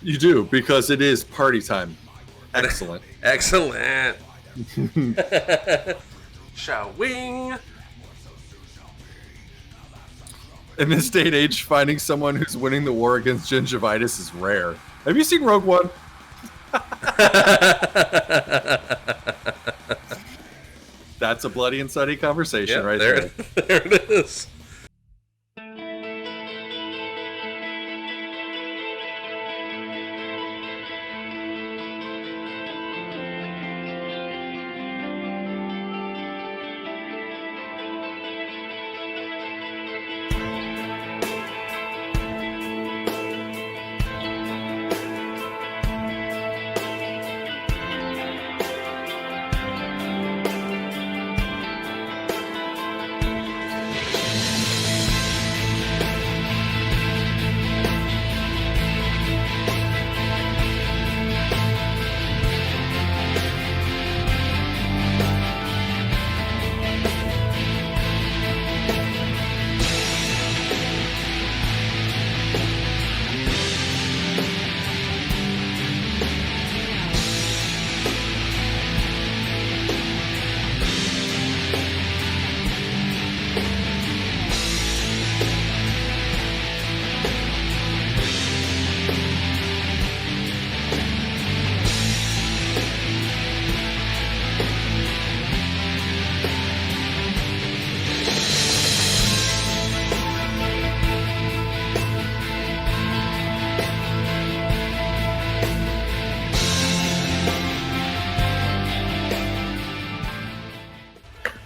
You do, because it is party time. Excellent. Excellent. Shall we? In this day and age, finding someone who's winning the war against gingivitis is rare. Have you seen Rogue One? That's a bloody and Sutty conversation right there. There it is.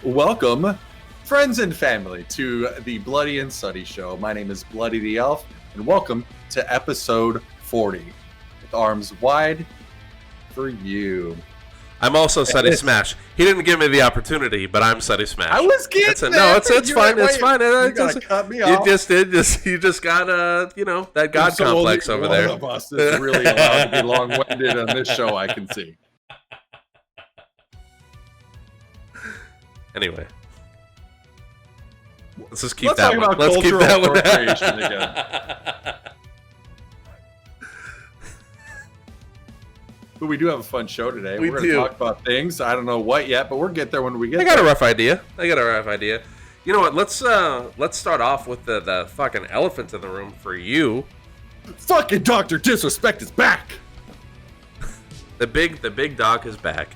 Welcome, friends and family, to the Bloody and Sutty Show. My name is Bloody the Elf, and welcome to episode 40, with arms wide for you. I'm also SuttySmash. He didn't give me the opportunity, but I'm SuttySmash. I was getting No, it's fine. It's fine. You gotta cut me off. You just got that God complex over there. One of us is really allowed to be long-winded on this show, I can see. Anyway, let's just keep that one. Let's keep that one. Again. But we do have a fun show today. We're going to talk about things. I don't know what yet, but we'll get there when we get there. I got a rough idea. You know what? Let's start off with the fucking elephant in the room for you. Fucking Dr. Disrespect is back. The big dog is back.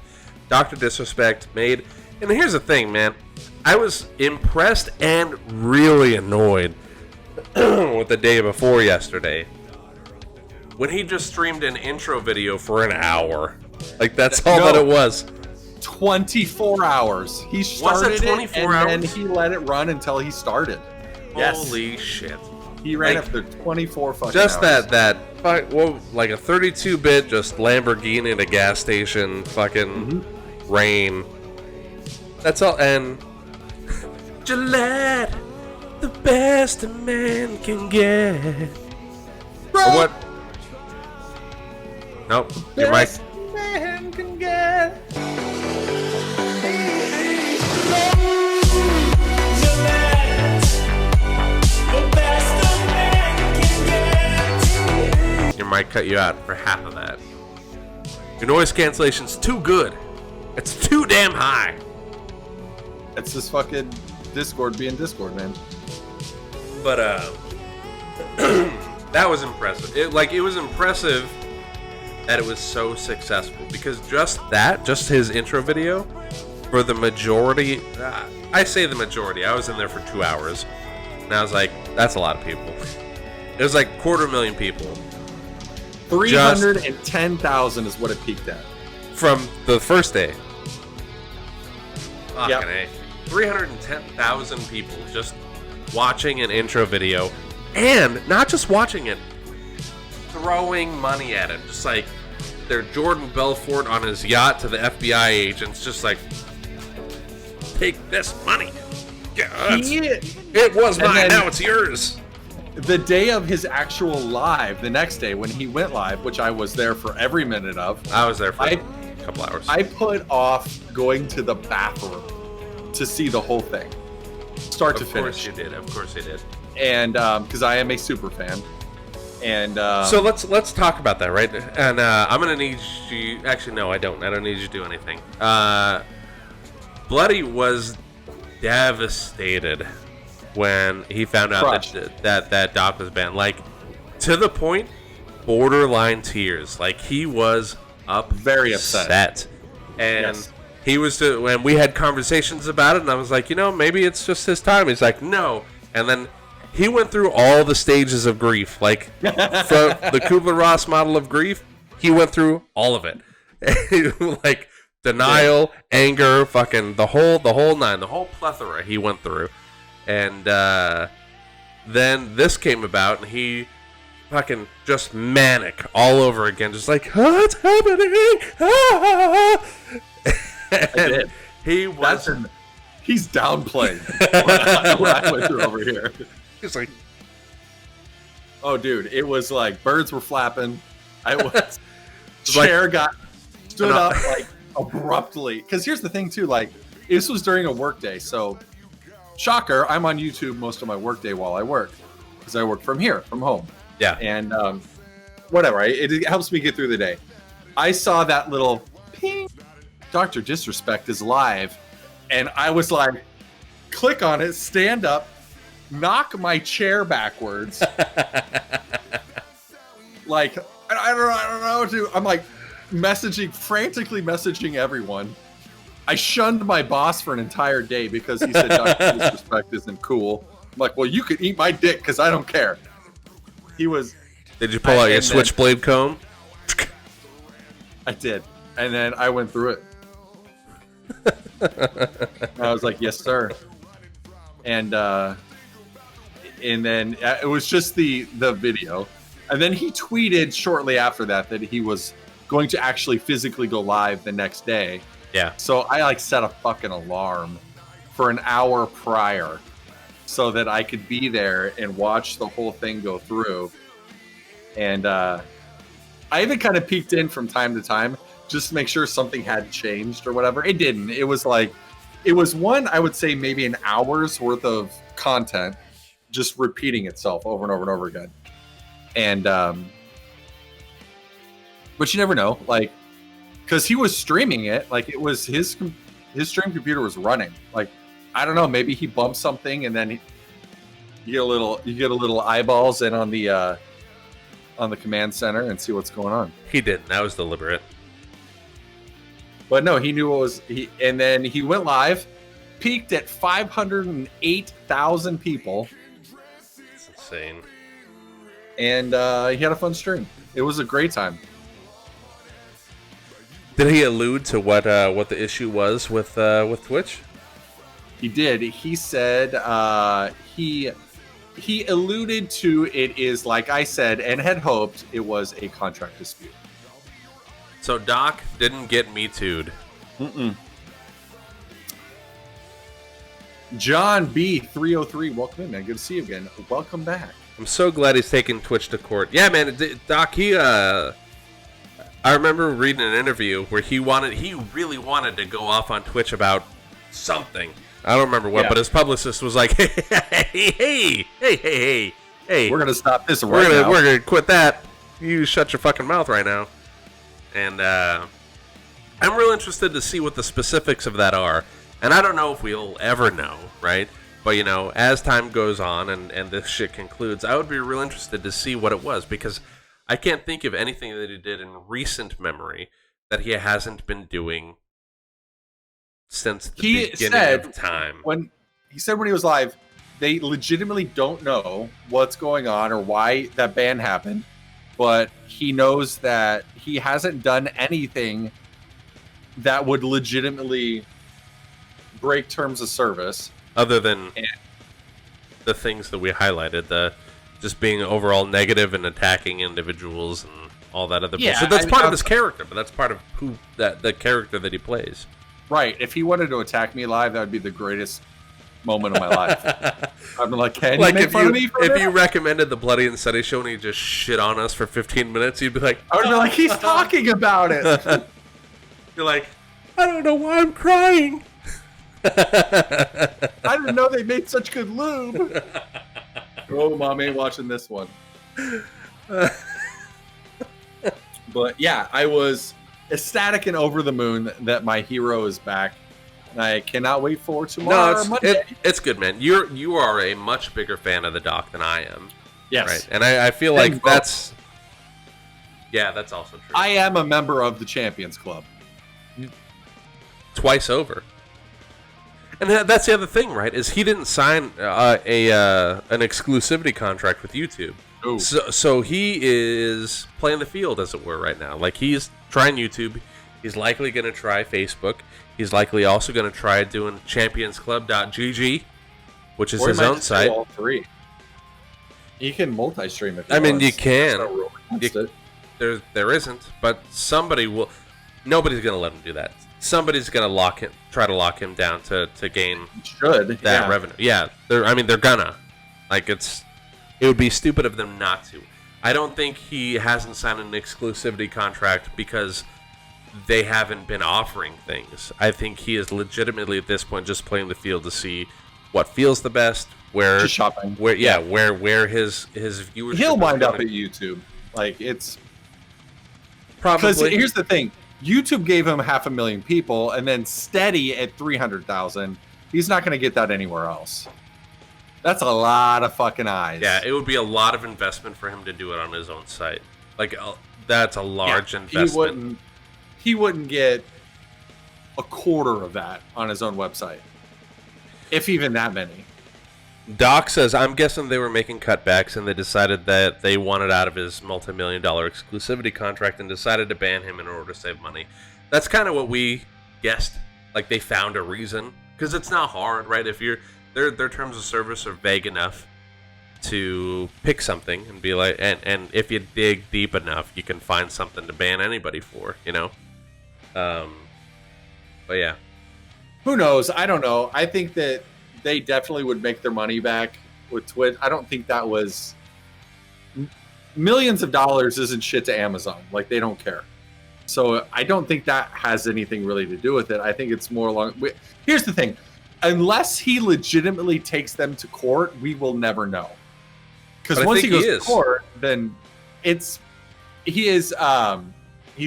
Dr. Disrespect made. And here's the thing, man. I was impressed and really annoyed with the day before yesterday when he just streamed an intro video for an hour. Like, that's all that it was. 24 hours. He started was it 24 it, and hours? then he let it run until he started. Holy shit. He ran after 24 fucking just hours. like a 32-bit just Lamborghini at a gas station fucking rain. That's all. And Gillette, the best a man can get. Or what? Nope. Your mic. Best man can get. Your mic cut you out for half of that. Your noise cancellation's too good. It's too damn high. It's this fucking Discord being Discord, man. But that was impressive. It was impressive that it was so successful, because just his intro video, for the majority, I say the majority, I was in there for 2 hours, and I was like, that's a lot of people. It was like 250,000 people. 310,000 is what it peaked at. From the first day. Yep. Fucking A. 310,000 people just watching an intro video, and not just watching it, throwing money at it. Just like they're Jordan Belfort on his yacht to the FBI agents, just like, take this money. Yeah, it was mine, now it's yours. The day of his actual live, the next day when he went live, which I was there for every minute of. I was there for a couple hours. I put off going to the bathroom to see the whole thing, start to finish. Of course you did. And because I am a super fan. And so let's talk about that, right? And I'm gonna need you. Actually, no, I don't. I don't need you to do anything. Bloody was devastated when he found out that Doc was banned. Like, to the point, borderline tears. Like, he was very upset. And he was, when we had conversations about it, and I was like, maybe it's just his time. He's like, no. And then he went through all the stages of grief. Like, from the Kubler-Ross model of grief, he went through all of it. Like, denial, anger, fucking the whole nine, the whole plethora he went through. And then this came about, and he fucking just manic all over again, just like, what's happening? And he's downplaying what I went through over here. He's like, oh, dude, it was like birds were flapping. Chair stood up like abruptly. Because here's the thing, too, like, this was during a work day, so shocker, I'm on YouTube most of my work day while I work, because I work from home. Yeah. And whatever, it helps me get through the day. I saw that little ping, Dr. Disrespect is live, and I was like, click on it, stand up, knock my chair backwards. Like, I don't know, dude. I'm like frantically messaging everyone. I shunned my boss for an entire day because he said Dr. Disrespect isn't cool. I'm like, well, you could eat my dick because I don't care. He was. Did you pull out your switchblade comb? I did. And then I went through it. I was like, yes, sir. And then it was just the video. And then he tweeted shortly after that he was going to actually physically go live the next day. Yeah. So I set a fucking alarm for an hour prior so that I could be there and watch the whole thing go through. And I even kind of peeked in from time to time just to make sure something hadn't changed or whatever. It didn't. It was one, I would say maybe an hour's worth of content just repeating itself over and over and over again. And but you never know, like, because he was streaming it, like it was his stream computer was running. Like, I don't know, maybe he bumped something and then you get a little eyeballs in on the command center and see what's going on. He didn't. That was deliberate. But no, he knew what was he, and then he went live, peaked at 508,000 people. It's insane. And he had a fun stream. It was a great time. Did he allude to what the issue was with Twitch? He did. He said he alluded to it is like I said and had hoped it was a contract dispute. So Doc didn't get Me Too'd. John B303, welcome in, man. Good to see you again. Welcome back. I'm so glad he's taking Twitch to court. Yeah, man, Doc, I remember reading an interview where he really wanted to go off on Twitch about something. I don't remember what, but his publicist was like, hey, we're gonna stop this now. We're gonna quit that. You shut your fucking mouth right now. And I'm real interested to see what the specifics of that are. And I don't know if we'll ever know, right? But, as time goes on and this shit concludes, I would be real interested to see what it was, because I can't think of anything that he did in recent memory that he hasn't been doing since the beginning of time. When he was live, they legitimately don't know what's going on or why that ban happened, but he knows that he hasn't done anything that would legitimately break terms of service. Other than the things that we highlighted, the just being overall negative and attacking individuals and all that other bullshit. That's part of his character, but that's part of the character that he plays. Right. If he wanted to attack me live, that would be the greatest moment of my life. I'd be like, can you make fun of me for if you recommended the Bloody and Sutty show and he just shit on us for 15 minutes, you'd be like, I would be like, he's talking about it. You're like, I don't know why I'm crying. I didn't know they made such good lube. Oh, Mom ain't watching this one. But yeah, I was ecstatic and over the moon that my hero is back. And I cannot wait for tomorrow. It's good, man. You are a much bigger fan of the doc than I am. Yes. Right? And I feel like that's also true. I am a member of the Champions Club. Twice over. And that's the other thing, right? Is he didn't sign an exclusivity contract with YouTube. Ooh. So he is playing the field, as it were, right now. Like, he's trying YouTube. He's likely going to try Facebook. He's likely also going to try doing championsclub.gg, which is his own site. All three. You can multi-stream if you I mean, want. you can. No rule There isn't, but somebody will. Nobody's going to let him do that. Somebody's going to try to lock him down to gain that revenue. Yeah, they're gonna. Like, it would be stupid of them not to. I don't think he hasn't signed an exclusivity contract because they haven't been offering things. I think he is legitimately at this point just playing the field to see what feels the best, where just shopping, where his viewership. He'll wind up at YouTube. Like, it's probably because here's the thing. YouTube gave him 500,000 people, and then steady at 300,000. He's not going to get that anywhere else. That's a lot of fucking eyes. Yeah, it would be a lot of investment for him to do it on his own site. Like, that's a large investment. He wouldn't get a quarter of that on his own website, if even that many. Doc says, I'm guessing they were making cutbacks and they decided that they wanted out of his multi-million-dollar exclusivity contract and decided to ban him in order to save money. That's kind of what we guessed. Like, they found a reason. Because it's not hard, right? If their terms of service are vague enough to pick something and be like, and if you dig deep enough, you can find something to ban anybody for, you know? But yeah. Who knows? I don't know. I think that they definitely would make their money back with Twitch. I don't think that was millions of dollars isn't shit to Amazon. Like, they don't care. So I don't think that has anything really to do with it. I think it's more along. Here's the thing. Unless he legitimately takes them to court, we will never know. Because once he goes to court, then he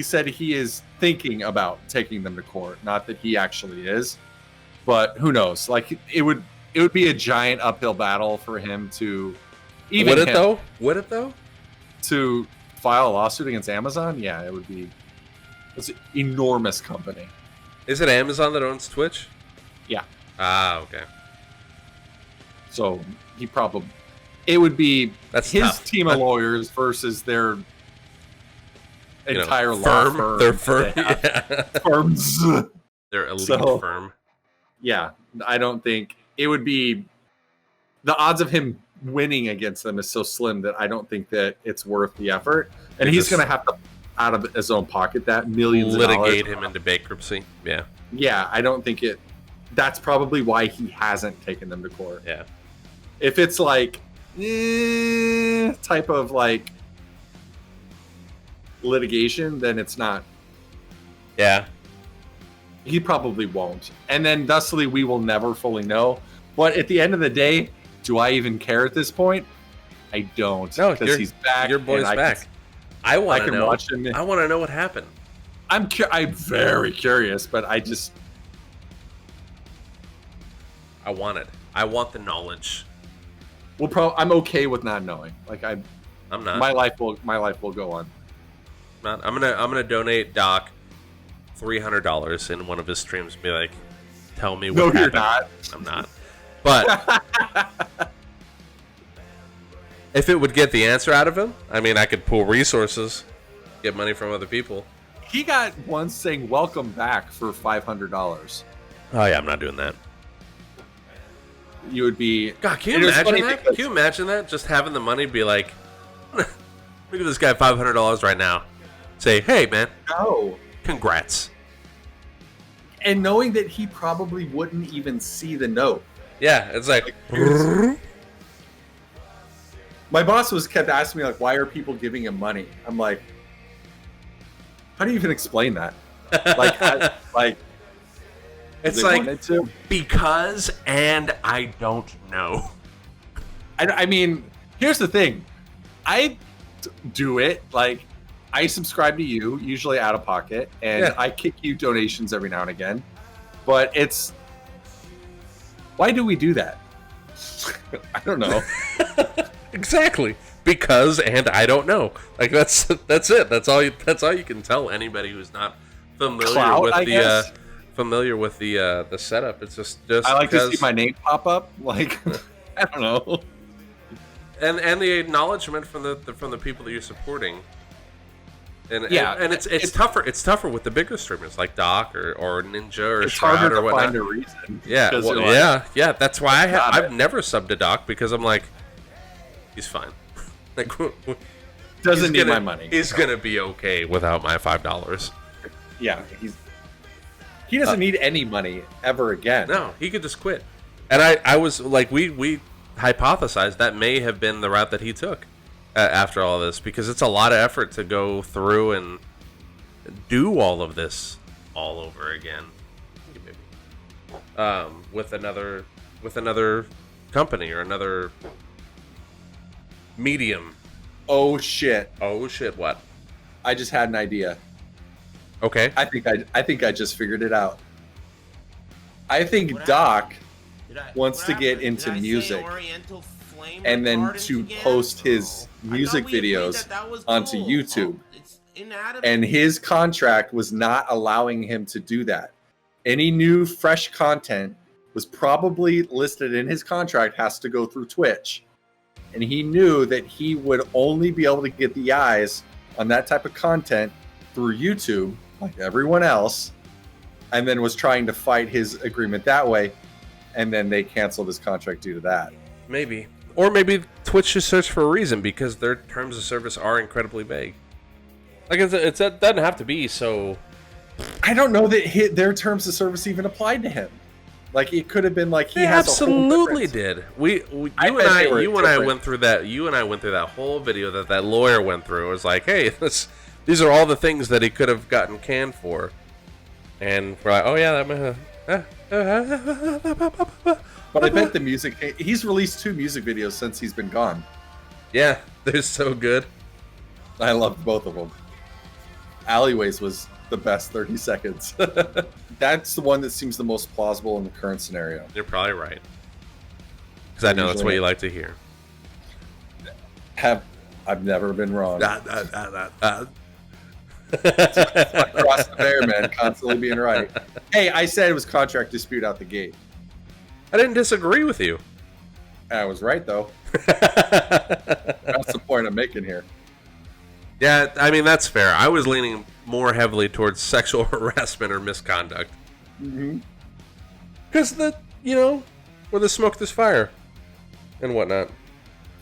said he is thinking about taking them to court. Not that he actually is. But who knows? Like, it would be a giant uphill battle for him to even Would it though? To file a lawsuit against Amazon? Yeah, it would be. It's an enormous company. Is it Amazon that owns Twitch? Yeah. Ah, okay. So it would be his tough. Team of lawyers versus their entire law firm. Their firm. Yeah. Firms. Their elite firm. Yeah, I don't think it would be. The odds of him winning against them is so slim that I don't think that it's worth the effort. And he's going to have to, out of his own pocket, that millions of dollars. Litigate him into bankruptcy. Yeah. Yeah, I don't think it. That's probably why he hasn't taken them to court. Yeah. If it's like type of like litigation, then it's not. Yeah. He probably won't. And then thusly, we will never fully know. But at the end of the day, do I even care at this point? I don't. No, because he's back. Your boy's back. I want to know. I want to know what happened. I'm very curious, but I want it. I want the knowledge. I'm okay with not knowing. Like, I'm not. My life will go on. I'm gonna donate Doc $300 in one of his streams and be like, tell me what happened. No, you're not. I'm not. But if it would get the answer out of him, I mean, I could pool resources, get money from other people. He got one saying welcome back for $500. Oh yeah, I'm not doing that. You would be. God, can you imagine that? Can you imagine that? Just having the money be like, look at this guy, $500 right now. Say, hey man. No. Congrats. And knowing that he probably wouldn't even see the note. Yeah, it's like my boss kept asking me, like, why are people giving him money? I'm like, how do you even explain that? It's like, because, and I don't know. I mean, here's the thing. do it. Like, I subscribe to you, usually out of pocket, and I kick you donations every now and again. But it's... Why do we do that? I don't know. Exactly. Because, and I don't know. Like, that's it. That's all you can tell anybody who's not familiar Clout, with the setup. It's just I like to see my name pop up. Like, I don't know. And the acknowledgement from the people that you're supporting. And it's tougher. It's tougher with the bigger streamers like Doc or Ninja or Shroud or whatnot. Find a reason. Yeah, well, yeah. That's why I've never subbed to Doc, because I'm like, he's fine. Like, doesn't need my money. He's gonna be okay without my $5. Yeah, he doesn't need any money ever again. No, he could just quit. And I was like, we hypothesized that may have been the route that he took after all this, because it's a lot of effort to go through and do all of this all over again. With another company or another medium. Oh shit! What? I just had an idea. Okay. I think I just figured it out. I think Doc wants to get into music, and then to post his music videos onto YouTube. And his contract was not allowing him to do that. Any new fresh content was probably listed in his contract has to go through Twitch. And he knew that he would only be able to get the eyes on that type of content through YouTube, like everyone else, and then was trying to fight his agreement that way. And then they canceled his contract due to that. Maybe. Or maybe Twitch should search for a reason, because their terms of service are incredibly vague. Like, it doesn't have to be so... I don't know that their terms of service even applied to him. Like, it could have been like he has absolutely did. You and I went through that whole video that lawyer went through. It was like, hey, these are all the things that he could have gotten canned for, and we're like, oh yeah, But I bet the music. He's released 2 music videos since he's been gone. Yeah, they're so good. I loved both of them. Alleyways was the best 30 seconds. That's the one that seems the most plausible in the current scenario. You're probably right. Because I know that's what you like to hear. I've never been wrong. Cross the bear, man. Constantly being right. Hey, I said it was contract dispute out the gate. I didn't disagree with you. I was right, though. That's the point I'm making here. Yeah, I mean, that's fair. I was leaning more heavily towards sexual harassment or misconduct. Mm-hmm. Because where the smoke, there's fire. And whatnot.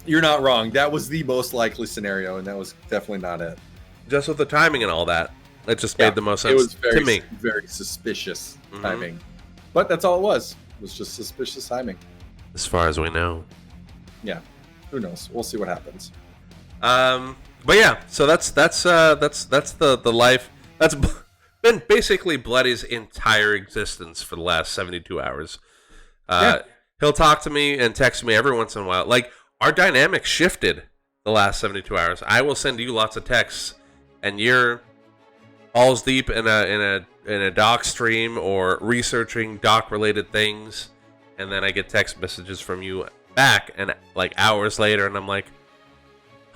You're not wrong. That was the most likely scenario, and that was definitely not it. Just with the timing and all that, it just made the most sense to me. Very suspicious timing. But that's all it was. It was just suspicious timing. As far as we know. Yeah. Who knows? We'll see what happens. But yeah, so that's the life. That's been basically Bloody's entire existence for the last 72 hours. He'll talk to me and text me every once in a while. Like, our dynamic shifted the last 72 hours. I will send you lots of texts, and you're balls deep in a doc stream or researching doc related things, and then I get text messages from you back, and like hours later, and I'm like,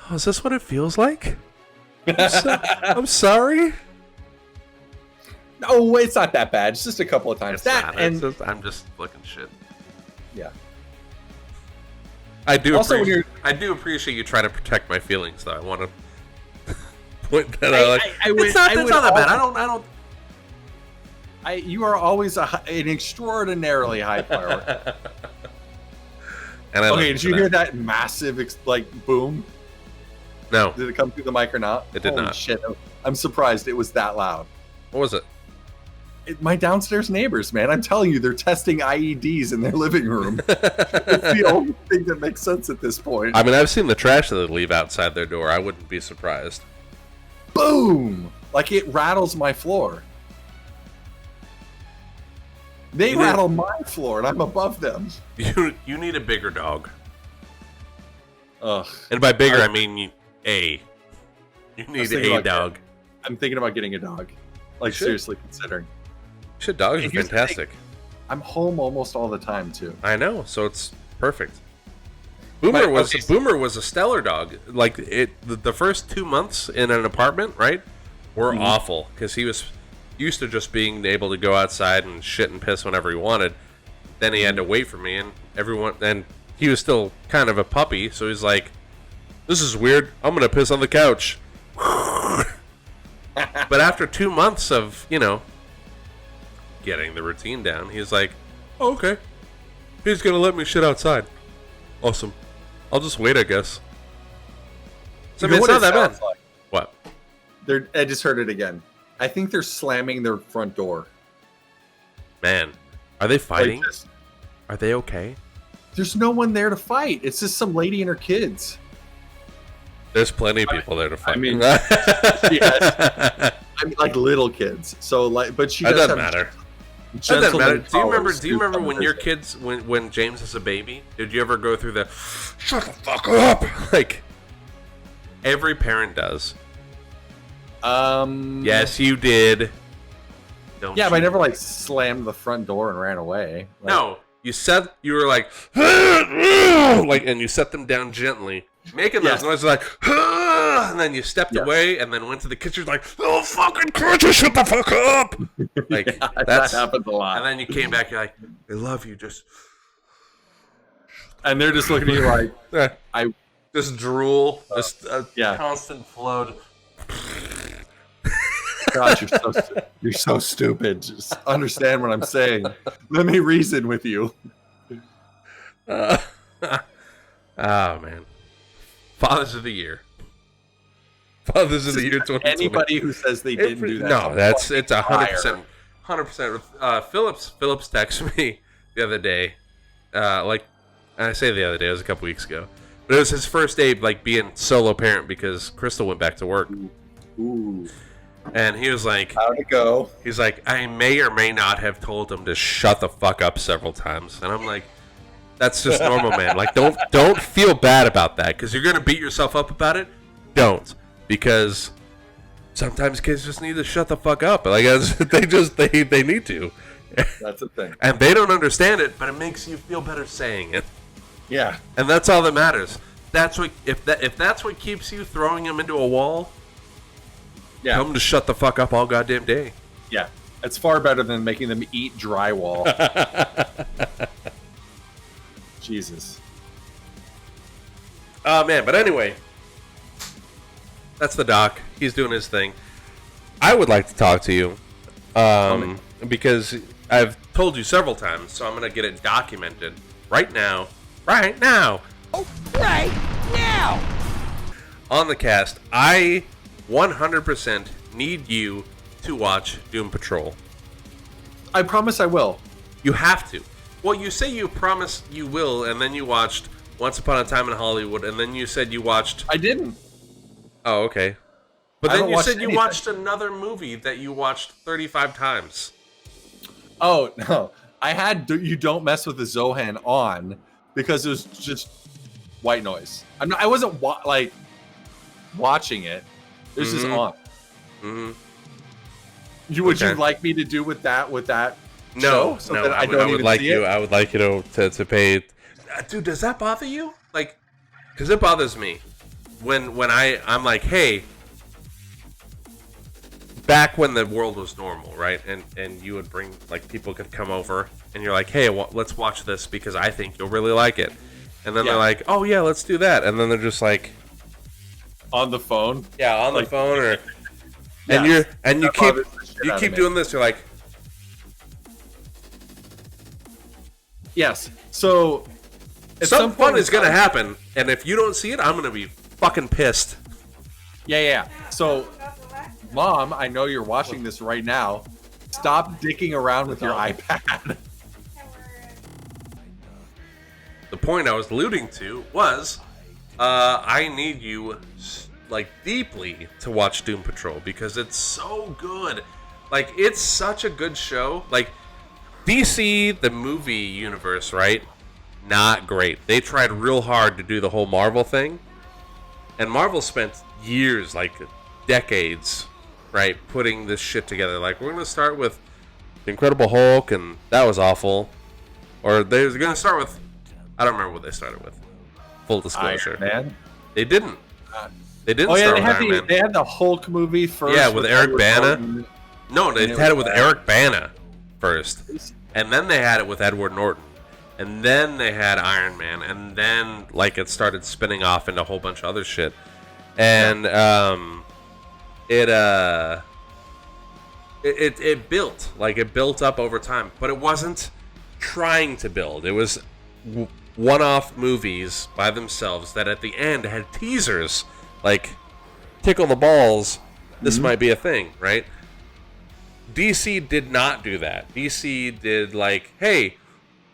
oh, is this what it feels like? I'm sorry. No, it's not that bad. It's just a couple of times. I'm just flicking shit. Yeah. I do appreciate you trying to protect my feelings, though. I want to point that out. It's not that bad. I don't. You are always an extraordinarily high firework. Okay, did you hear that massive boom? No. Did it come through the mic or not? It did not. Shit. I'm surprised it was that loud. What was it? My downstairs neighbors, man. I'm telling you, they're testing IEDs in their living room. It's the only thing that makes sense at this point. I mean, I've seen the trash that they leave outside their door. I wouldn't be surprised. Boom! Like, it rattles my floor. They rattle my floor, and I'm above them. You need a bigger dog. Ugh. And by bigger, I mean A. You need a dog. I'm thinking about getting a dog. Like, seriously considering. Shit, dogs are fantastic. I'm home almost all the time, too. I know, so it's perfect. Boomer was a stellar dog. Like, the first 2 months in an apartment, right, were awful. Because he was used to just being able to go outside and shit and piss whenever he wanted. Then he had to wait for me, and he was still kind of a puppy, so he's like, this is weird, I'm gonna piss on the couch. But after 2 months of, getting the routine down, he's like, oh, okay, he's gonna let me shit outside. Awesome. I'll just wait, I guess. So, it's not that bad. Like? What? I just heard it again. I think they're slamming their front door. Man, are they fighting? Are they okay? There's no one there to fight. It's just some lady and her kids. There's plenty of people there to fight. I mean, like little kids. So, like, but she doesn't matter. Doesn't matter. Do you remember when your kids, when James was a baby? Did you ever go through the shut the fuck up? Like every parent does. Yes, you did. But I never like slammed the front door and ran away. Like, no, you were like, and you set them down gently, making those noises like, and then you stepped away, and then went to the kitchen like, oh fucking kitchen, shut the fuck up. Like that happens a lot. And then you came back, you're like, I love you, just. And they're just looking at you like, I just drool, just constant flow. God, you're so stupid. Just understand what I'm saying. Let me reason with you. Oh man, Fathers of the Year. Fathers of the Year 2020. Anybody who says they didn't do that. No, it's 100%. 100%. Phillips texted me the other day. I say the other day, it was a couple weeks ago. But it was his first day, like, being solo parent because Crystal went back to work. Ooh. And he was like, how'd it go? He's like, I may or may not have told him to shut the fuck up several times. And I'm like, that's just normal, man. Like, don't feel bad about that because you're gonna beat yourself up about it. Don't, because sometimes kids just need to shut the fuck up. Like, they need to. That's a thing. And they don't understand it, but it makes you feel better saying it. Yeah. And that's all that matters. That's what if that's what keeps you throwing them into a wall. Yeah. Tell them to shut the fuck up all goddamn day. Yeah. It's far better than making them eat drywall. Jesus. Oh, man. But anyway, that's the doc. He's doing his thing. I would like to talk to you because I've told you several times, so I'm going to get it documented right now. Right now. Oh, right now. On the cast, I 100% need you to watch Doom Patrol. I promise I will. You have to. Well, you say you promise you will, and then you watched Once Upon a Time in Hollywood, and then you said you watched... I didn't. Oh, okay. But then you said you watched another movie that you watched 35 times. Oh, no. I had You Don't Mess with the Zohan on because it was just white noise. I wasn't watching it. It was just on. Mm-hmm. Would you like me to do with that No, show? So no. I would like you to pay. Dude, does that bother you? Like, because it bothers me when I'm like, hey, back when the world was normal, right? And you would bring, like, people could come over and you're like, hey, let's watch this because I think you'll really like it. And then they're like, oh yeah, let's do that. And then they're just like on the phone. Yeah, on the phone or and you keep doing this, you're like, yes. So some fun is gonna happen, and if you don't see it, I'm gonna be fucking pissed. Yeah. So, Mom, I know you're watching this right now. Stop dicking around with your iPad. The point I was alluding to was, I need you, like, deeply to watch Doom Patrol because it's so good. Like, it's such a good show. Like, DC, the movie universe, right? Not great. They tried real hard to do the whole Marvel thing. And Marvel spent years, like decades, right, putting this shit together. Like, we're going to start with the Incredible Hulk, and that was awful. Or they're going to start with, I don't remember what they started with. Full disclosure. Iron Man? They didn't. They didn't Oh, yeah, start with Iron Man. they had the Hulk movie first. Yeah, with Eric Bana. No, they had it with Eric Bana first. And then they had it with Edward Norton. And then they had Iron Man. And then, like, it started spinning off into a whole bunch of other shit. And it built. Like, it built up over time. But it wasn't trying to build. It was one-off movies by themselves that at the end had teasers. Like, tickle the balls, this might be a thing, right? DC did not do that. DC did, like, hey,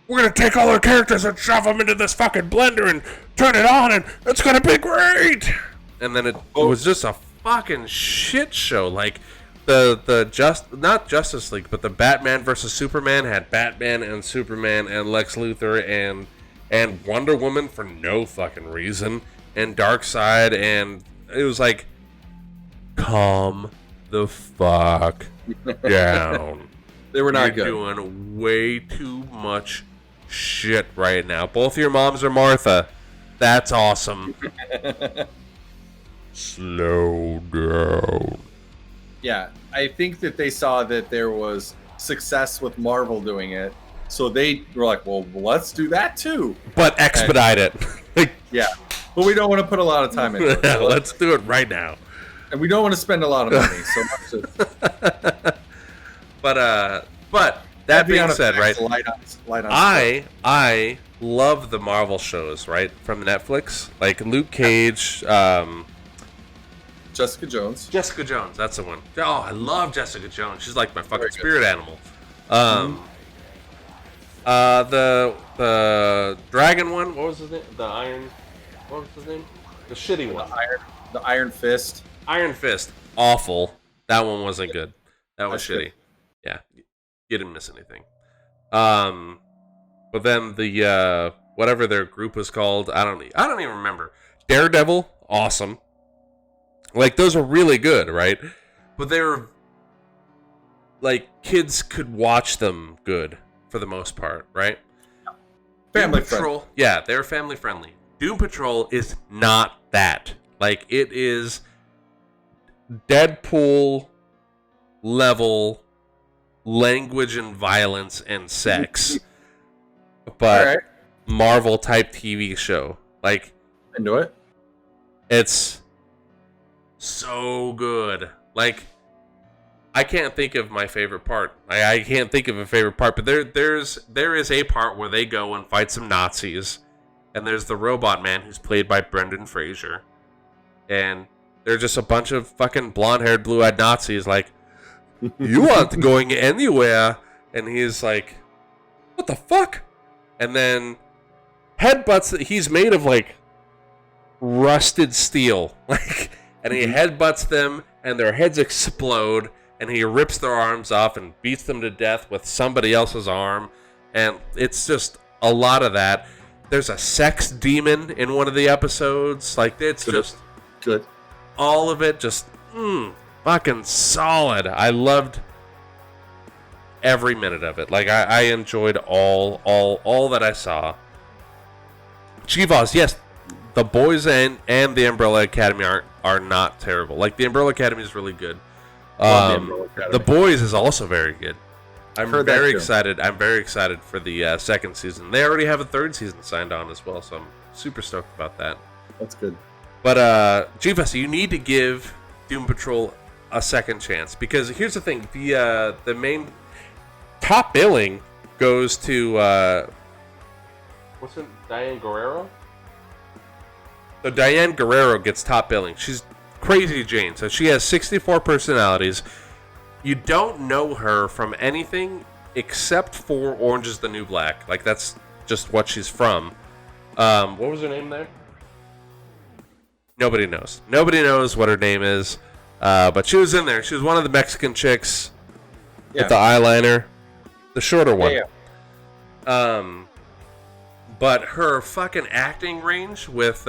we're going to take all our characters and shove them into this fucking blender and turn it on, and it's going to be great! And then it was just a fucking shit show. Like, not Justice League, but the Batman versus Superman had Batman and Superman and Lex Luthor and Wonder Woman for no fucking reason, and Darkseid, and it was like, calm the fuck down. They were not You're good. doing way too much shit right now. Both your moms are Martha. That's awesome. Slow down. Yeah, I think that they saw that there was success with Marvel doing it, so they were like, well, let's do that too. But expedite it. Yeah, but we don't want to put a lot of time into it. So let's do it right now. And we don't want to spend a lot of money, so much as... But that being said, effects, right? Light on I love the Marvel shows, right, from Netflix, like Luke Cage, Jessica Jones. Jessica Jones, that's the one. Oh, I love Jessica Jones. She's like my fucking Very good. spirit animal. The dragon one, what was his name? What was his name? The shitty one. The Iron Fist. Iron Fist, awful. That one wasn't good. That was That's shitty. Yeah, you didn't miss anything. But then the whatever their group was called, I don't even remember. Daredevil, awesome. Like, those are really good, right? But they were like, kids could watch them good for the most part, right? Family Doom Patrol, yeah, they're family friendly. Doom Patrol is not that. Like, it is Deadpool level language and violence and sex, but All right. Marvel type TV show. Like, Into it. it's so good. Like, I can't think of my favorite part. I can't think of a favorite part, but there is a part where they go and fight some Nazis, and there's the Robot Man who's played by Brendan Fraser, and they're just a bunch of fucking blonde-haired, blue-eyed Nazis. Like, you aren't going anywhere, and he's like, what the fuck? And then headbutts. He's made of like rusted steel, like, and he headbutts them, and their heads explode. And he rips their arms off and beats them to death with somebody else's arm. And it's just a lot of that. There's a sex demon in one of the episodes. Like, it's just good. All of it just fucking solid. I loved every minute of it. Like, I enjoyed all that I saw. Chivas, yes, the boys and the Umbrella Academy are not terrible. Like, the Umbrella Academy is really good. The Boys is also very good. I'm very excited. I'm very excited for the second season. They already have a third season signed on as well, so I'm super stoked about that. That's good. But Chivas, you need to give Doom Patrol a second chance, because here's the thing: the main top billing goes to what's it? Diane Guerrero. So Diane Guerrero gets top billing. She's Crazy Jane. So she has 64 personalities. You don't know her from anything except for Orange is the New Black. Like, that's just what she's from. What was her name there? Nobody knows. Nobody knows what her name is. But she was in there. She was one of the Mexican chicks with the eyeliner. The shorter one. Yeah. But her fucking acting range with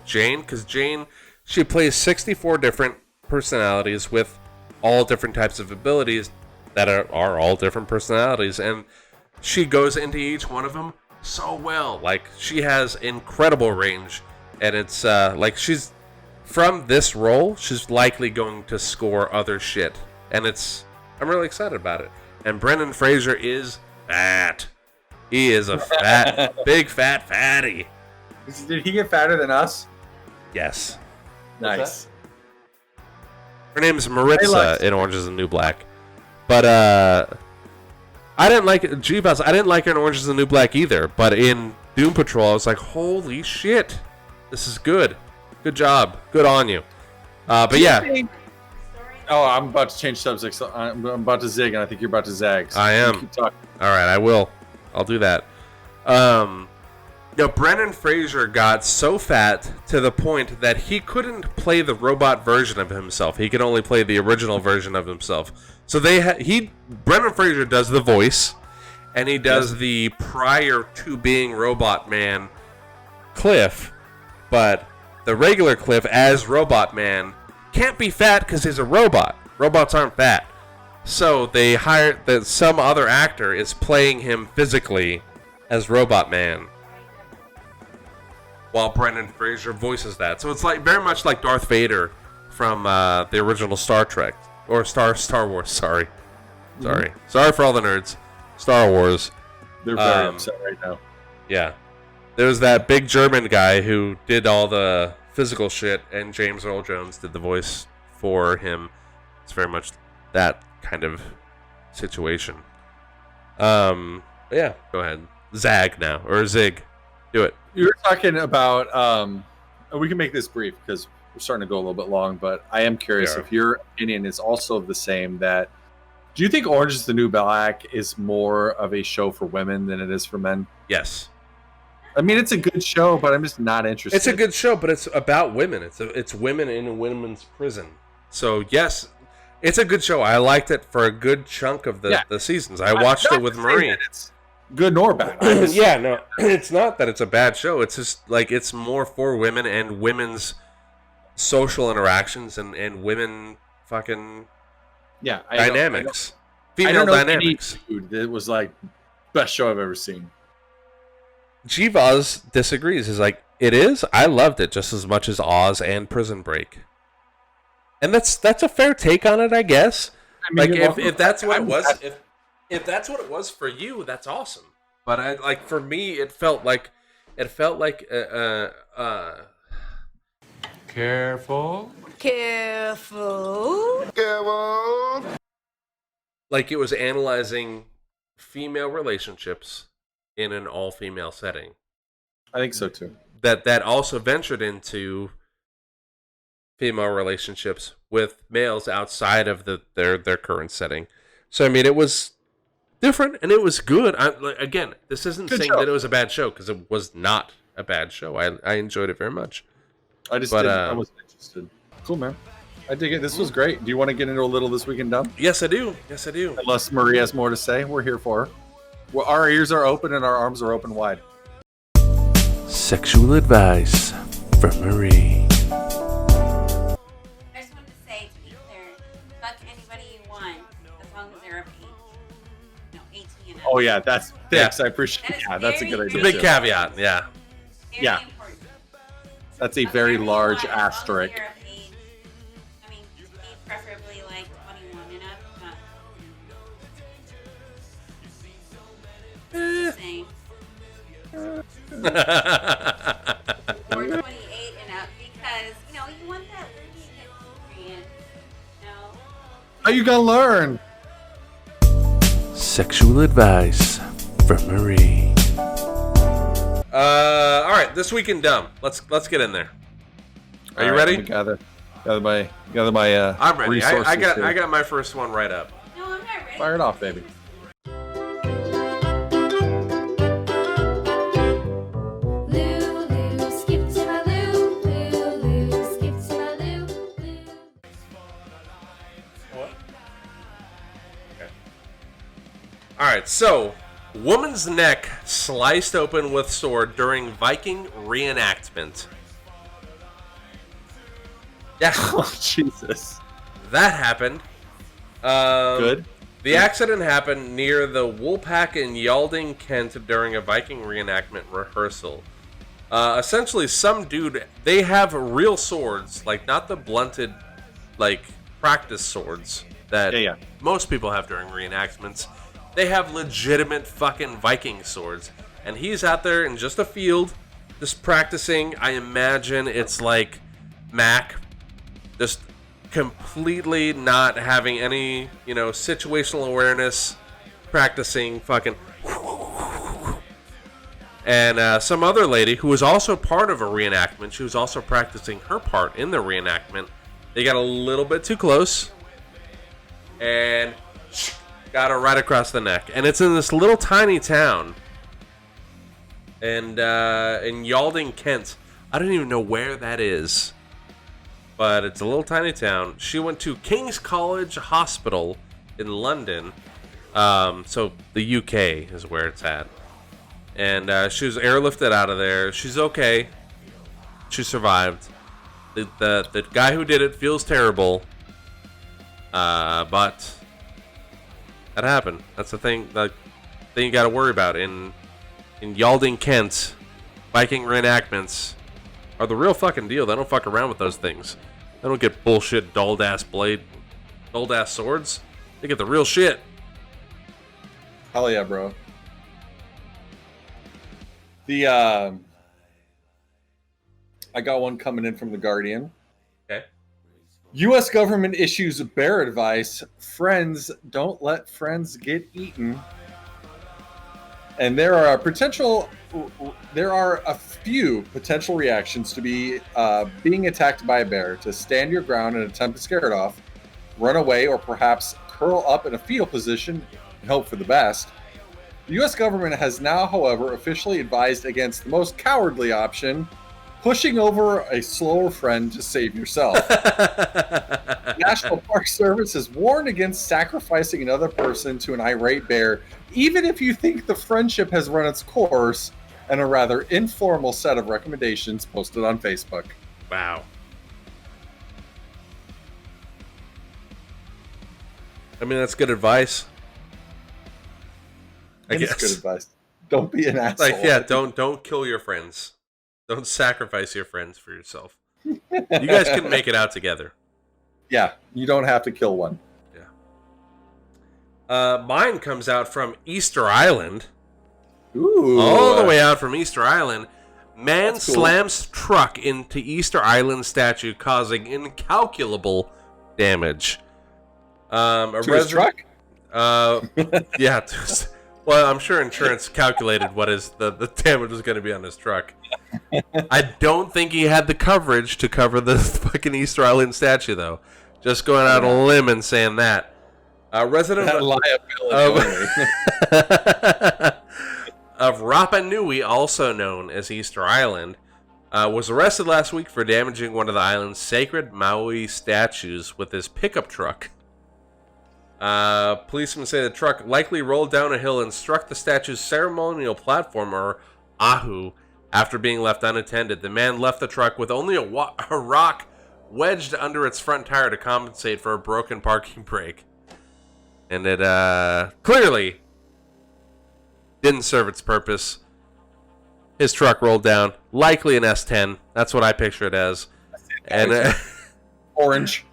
Jane, because Jane, she plays 64 different personalities with all different types of abilities that are all different personalities, and she goes into each one of them so well. Like, she has incredible range, and it's like, she's from this role, she's likely going to score other shit, and I'm really excited about it. And Brendan Fraser is fat. He is a fat, big fat fatty. Did he get fatter than us? Yes. Nice. Her name's Maritza in Orange is the New Black. But I didn't like G-Boss. I didn't like her in Orange is the New Black either. But in Doom Patrol, I was like, holy shit, this is good. Good job. Good on you. But yeah. Oh, I'm about to change subjects. I'm about to zig, and I think you're about to zag. So I am. Keep talking. All right, I will. I'll do that. Brendan Fraser got so fat to the point that he couldn't play the robot version of himself. He could only play the original version of himself. So Brendan Fraser does the voice, and he does the prior to being Robot Man Cliff, but the regular Cliff as Robot Man can't be fat because he's a robot. Robots aren't fat. So they hired that some other actor is playing him physically as Robot Man, while Brendan Fraser voices that. So it's like very much like Darth Vader from the original Star Trek or Star Wars. Sorry, sorry for all the nerds. Star Wars. They're very upset right now. Yeah, there was that big German guy who did all the physical shit, and James Earl Jones did the voice for him. It's very much that kind of situation. Yeah, go ahead. Zag now, or Zig. Do it. You were talking about, we can make this brief because we're starting to go a little bit long, but I am curious if your opinion is also the same. That do you think Orange is the New Black is more of a show for women than it is for men? Yes. I mean, it's a good show, but I'm just not interested. It's a good show, but it's about women. It's women in a women's prison. So yes, it's a good show. I liked it for a good chunk of the seasons. I watched it with Marie. It's good nor bad. Yeah, no, it's not that it's a bad show. It's just like it's more for women and women's social interactions and women fucking dynamics. Female dynamics. It was like best show I've ever seen. G-Voz disagrees. He's like, it is? I loved it just as much as Oz and Prison Break. And that's a fair take on it, I guess. I mean, like if that's what it was, if that's what it was for you, that's awesome. But for me, it felt like Careful. like it was analyzing female relationships in an all-female setting. I think so too. That also ventured into female relationships with males outside of their current setting. So I mean, it was different and it was good. Again, this isn't saying that it was a bad show, because it was not a bad show. I enjoyed it very much. I wasn't interested. Cool, man. I dig it. This was great. Do you want to get into a little This Week in Dumb? Yes, I do. Unless Marie has more to say, we're here for her. Well, our ears are open and our arms are open wide. Sexual advice from Marie. I just wanted to say, to be clear, fuck anybody you want, as long as they're of age. 18 and up. Oh yeah, thanks. I appreciate it. Yeah, that's a good idea. It's a big caveat, yeah. Very important. That's a very large asterisk. I mean, preferably like 21 and up. Same. Or 28 and up, because you want that experience. How you gonna learn? Sexual advice from Marie. All right, This Week in Dumb. Let's get in there. Are you ready? Gather my. I'm ready. Resources I here. got my first one right up. No, I'm not ready. Fire it off, baby. Alright, so, woman's neck sliced open with sword during Viking reenactment. Yeah. Oh, Jesus. that happened. Good. The accident happened near the Woolpack in Yalding, Kent during a Viking reenactment rehearsal. Essentially, some dude, they have real swords, like not the blunted, like practice swords that most people have during reenactments. They have legitimate fucking Viking swords. And he's out there in just a field, just practicing. I imagine it's like Mac, just completely not having any, situational awareness, practicing fucking. And some other lady who was also part of a reenactment, she was also practicing her part in the reenactment. They got a little bit too close and got her right across the neck. And it's in this little tiny town and in Yalding, Kent. I don't even know where that is. But it's a little tiny town. She went to King's College Hospital in London. So the UK is where it's at. And she was airlifted out of there. She's okay. She survived. The guy who did it feels terrible. But that happened. That's the thing. The thing you got to worry about in Yalding, Kent. Viking reenactments are the real fucking deal. They don't fuck around with those things. They don't get bullshit dulled ass swords. They get the real shit. Hell yeah, bro. I got one coming in from The Guardian. Okay. U.S. government issues bear advice. Friends, don't let friends get eaten. And there are a few potential reactions to being attacked by a bear. To stand your ground and attempt to scare it off, run away, or perhaps curl up in a fetal position and hope for the best. The U.S. government has now, however, officially advised against the most cowardly option, pushing over a slower friend to save yourself. The National Park Service has warned against sacrificing another person to an irate bear, even if you think the friendship has run its course, and a rather informal set of recommendations posted on Facebook. Wow. I mean, that's good advice. I guess. Good advice. Don't be an asshole. Like, yeah, don't kill your friends. Don't sacrifice your friends for yourself. You guys can make it out together. Yeah, you don't have to kill one. Yeah. Mine comes out from Easter Island. Ooh. All the way out from Easter Island. Man Cool. slams truck into Easter Island statue, causing incalculable damage. To his truck? Yeah. Well, I'm sure insurance calculated what is the damage was going to be on his truck. I don't think he had the coverage to cover the fucking Easter Island statue, though. Just going out on a limb and saying that. Resident of Rapa Nui, also known as Easter Island, was arrested last week for damaging one of the island's sacred Maui statues with his pickup truck. Policemen say the truck likely rolled down a hill and struck the statue's ceremonial platform, or ahu, after being left unattended. The man left the truck with only a rock wedged under its front tire to compensate for a broken parking brake. And it clearly didn't serve its purpose. His truck rolled down, likely an S10. That's what I picture it as. And orange.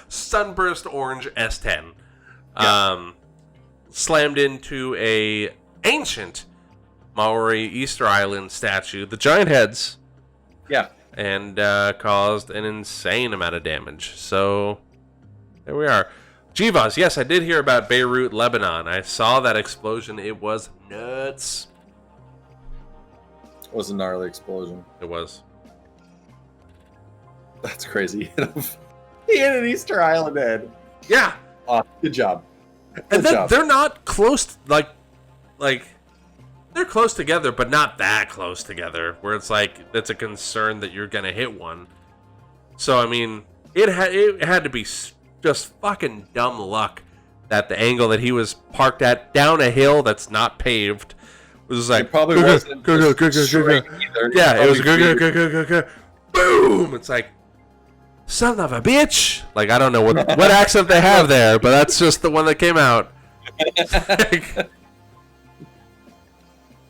Sunburst orange S10. Yeah. Slammed into a ancient Maori Easter Island statue, the giant heads. Yeah. And caused an insane amount of damage. So there we are. Jivas, yes, I did hear about Beirut, Lebanon. I saw that explosion. It was nuts. It was a gnarly explosion. It was. That's crazy. He hit an Easter Island head. Yeah. Good job. And then they're not close, like they're close together, but not that close together, where it's like, it's a concern that you're going to hit one. So, I mean, it had to be just fucking dumb luck that the angle that he was parked at down a hill that's not paved was like, it probably wasn't go. Yeah, it was go. Boom! It's like, son of a bitch. Like, I don't know what accent they have there, but that's just the one that came out.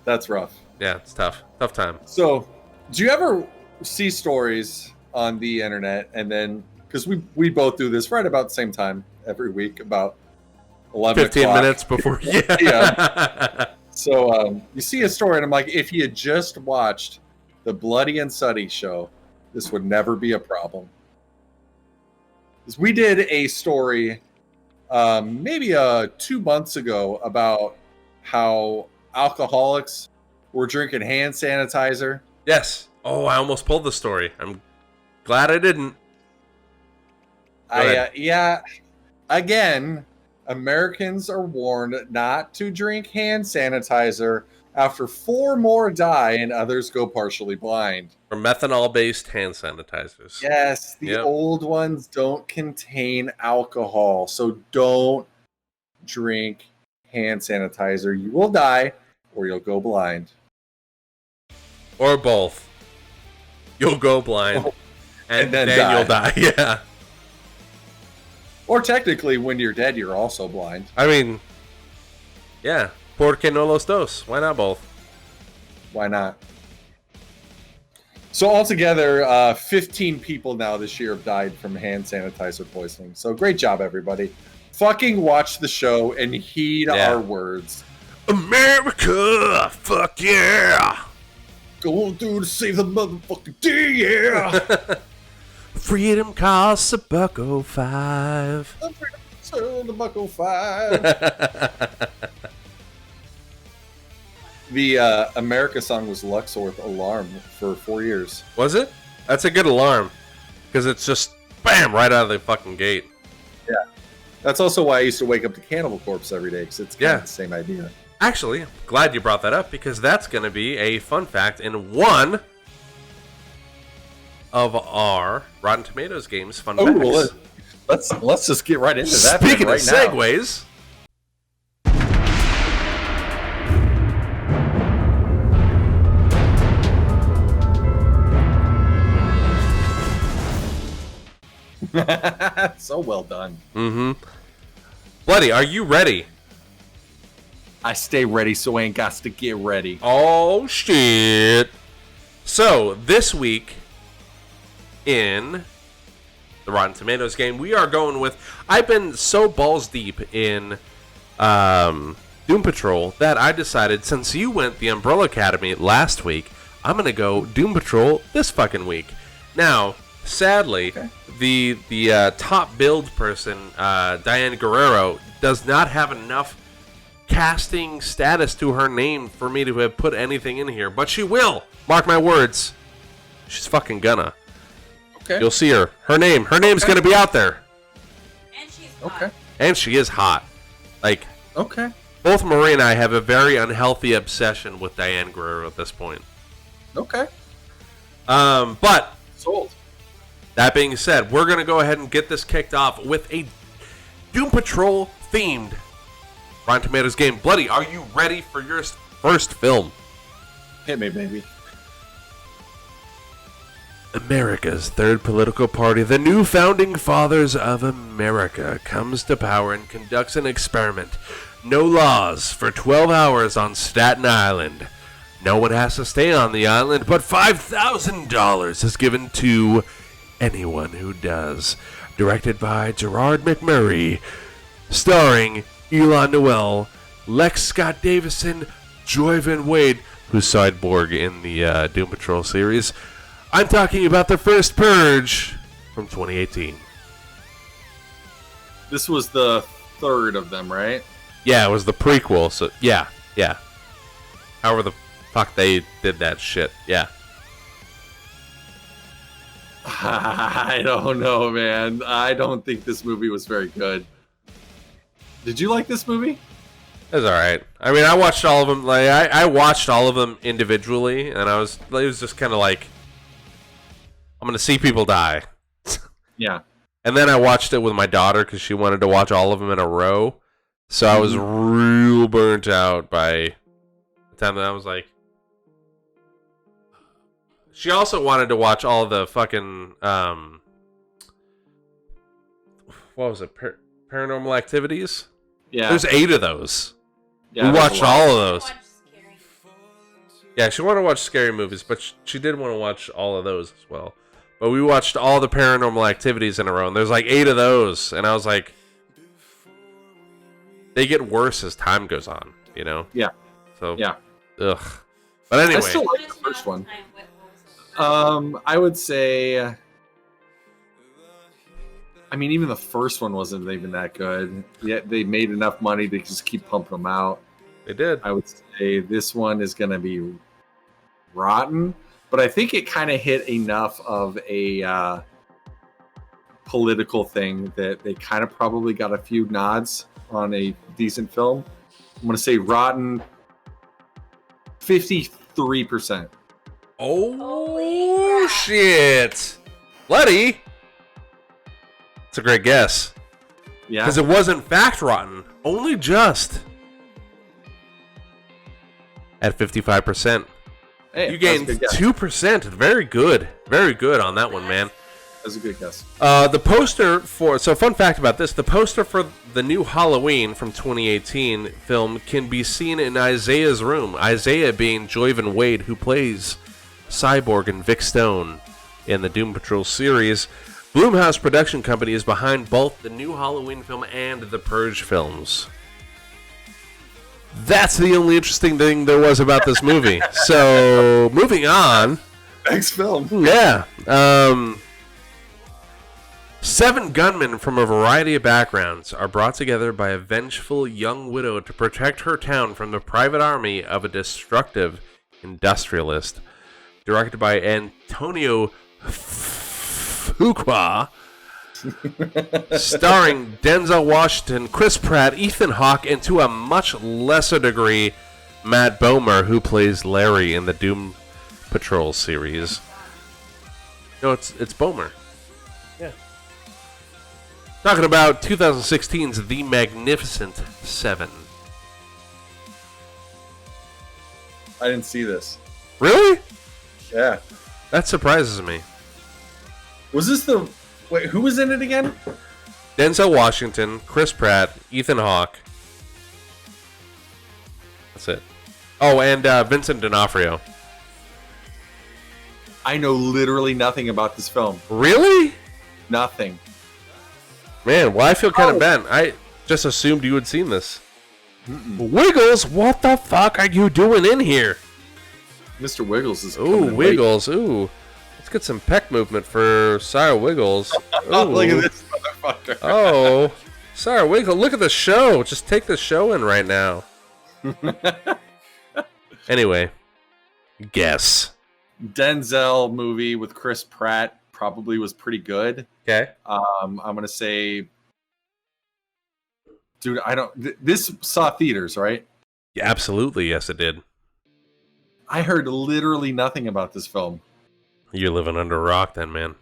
That's rough. Yeah, it's tough. Tough time. So, do you ever see stories on the internet and then, because we both do this right about the same time every week, about 11 15 o'clock. minutes before. Yeah. Yeah. So, you see a story, and I'm like, if you had just watched the Bloody and Sutty show, this would never be a problem. We did a story maybe 2 months ago about how alcoholics were drinking hand sanitizer. Yes. Oh, I almost pulled the story. I'm glad I didn't. Yeah. Again, Americans are warned not to drink hand sanitizer after 4 more die and others go partially blind. Or methanol-based hand sanitizers. Yes, the old ones don't contain alcohol, so don't drink hand sanitizer. You will die or you'll go blind. Or both. You'll go blind and then you'll die. Yeah. Or technically, when you're dead, you're also blind. I mean, yeah. ¿Por qué no los dos? Why not both? Why not? So altogether, 15 people now this year have died from hand sanitizer poisoning. So great job, everybody. Fucking watch the show and heed our words. America! Fuck yeah! Going through to save the motherfucking day, yeah! Freedom costs $1.05. The $1.05. The America song was Luxorth Alarm for 4 years. Was it? That's a good alarm. Because it's just, bam, right out of the fucking gate. Yeah. That's also why I used to wake up to Cannibal Corpse every day, because it's kind of the same idea. Actually, I'm glad you brought that up, because that's going to be a fun fact in one of our Rotten Tomatoes games fun facts. Well, let's just get right into that. Speaking right of segues... So well done. Mm-hmm. Bloody, are you ready? I stay ready, so I ain't got to get ready. Oh, shit. So, this week in the Rotten Tomatoes game, we are going with... I've been so balls deep in Doom Patrol that I decided, since you went the Umbrella Academy last week, I'm going to go Doom Patrol this fucking week. Now, sadly... Okay. The top build person, Diane Guerrero, does not have enough casting status to her name for me to have put anything in here. But she will. Mark my words. She's fucking gonna. Okay. You'll see her. Her name's gonna be out there. And she's hot. Okay. And she is hot. Like, okay. Both Marie and I have a very unhealthy obsession with Diane Guerrero at this point. Okay. But... Sold. That being said, we're going to go ahead and get this kicked off with a Doom Patrol themed Rotten Tomatoes game. Bloody, are you ready for your first film? Hit me, baby. America's third political party, the New Founding Fathers of America, comes to power and conducts an experiment. No laws for 12 hours on Staten Island. No one has to stay on the island, but $5,000 is given to... anyone who does. Directed by Gerard McMurray. Starring Elon Noel, Lex Scott Davison, Joyvan Wade, who's Cyborg in the Doom Patrol series. I'm talking about The First Purge from 2018. This was the third of them, right? Yeah, it was the prequel, so yeah. However the fuck they did that shit, yeah. I don't know, man. I don't think this movie was very good. Did you like this movie? It was alright. I mean, I watched all of them. Like, I watched all of them individually, and it was just kind of like, I'm gonna see people die. Yeah. And then I watched it with my daughter because she wanted to watch all of them in a row. So I was real burnt out by the time that I was like. She also wanted to watch all of the fucking what was it? Paranormal Activities? Yeah. There's 8 of those. Yeah, we there's watched a lot. all of those. Watch scary. Yeah, she wanted to watch scary movies, but she did want to watch all of those as well. But we watched all the Paranormal Activities in a row, and there's like 8 of those, and I was like, they get worse as time goes on, you know? Yeah. So, Yeah. ugh. But anyway. I still like the first one. I would say, I mean, even the first one wasn't even that good. Yet they made enough money to just keep pumping them out. They did. I would say this one is going to be rotten, but I think it kind of hit enough of a political thing that they kind of probably got a few nods on a decent film. I'm going to say rotten 53%. Oh, shit. Bloody. That's a great guess. Yeah. Because it wasn't fact rotten. Only just. At 55%. Hey, You gained 2%. Very good. Very good on that one, man. That's a good guess. The poster for... So, fun fact about this. The poster for the new Halloween from 2018 film can be seen in Isaiah's room. Isaiah being Joyvan Wade, who plays Cyborg and Vic Stone in the Doom Patrol series. Blumhouse Production Company is behind both the new Halloween film and the Purge films. That's the only interesting thing there was about this movie. So, moving on. Next film. Yeah. 7 gunmen from a variety of backgrounds are brought together by a vengeful young widow to protect her town from the private army of a destructive industrialist. Directed by Antonio Fuqua. Starring Denzel Washington, Chris Pratt, Ethan Hawke, and to a much lesser degree, Matt Bomer, who plays Larry in the Doom Patrol series. No, it's Bomer. Yeah. Talking about 2016's The Magnificent Seven. I didn't see this. Really? Yeah. That surprises me. Was this the... Wait, who was in it again? Denzel Washington, Chris Pratt, Ethan Hawke. That's it. Oh, and Vincent D'Onofrio. I know literally nothing about this film. Really? Nothing. Man, well, I feel kind of bad. I just assumed you had seen this. Wiggles, what the fuck are you doing in here? Mr. Wiggles is Ooh, Wiggles. Ooh. Let's get some peck movement for Sarah Wiggles. Oh, look at this motherfucker. Oh, Sarah Wiggles, look at the show. Just take the show in right now. Anyway, guess. Denzel movie with Chris Pratt probably was pretty good. Okay. I'm gonna say, dude, I don't. This saw theaters, right? Yeah, absolutely, yes, it did. I heard literally nothing about this film. You're living under a rock, then, man.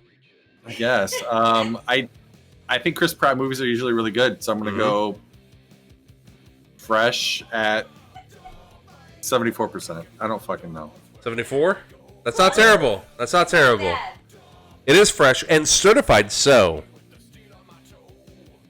I guess. I think Chris Pratt movies are usually really good, so I'm gonna go fresh at 74%. I don't fucking know. 74? That's not terrible. That's not terrible. It is fresh and certified so.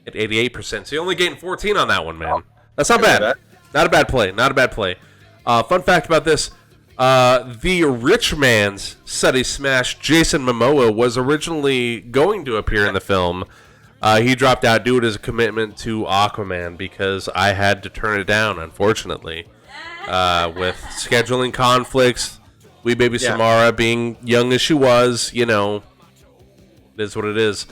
At 88%. So you only gained 14 on that one, man. That's not bad. Not a bad play. Not a bad play. Fun fact about this. The rich man's SuttySmash, Jason Momoa, was originally going to appear in the film. He dropped out due to his commitment to Aquaman because I had to turn it down, unfortunately. With scheduling conflicts, wee baby Samara being young as she was, you know, it is what it is.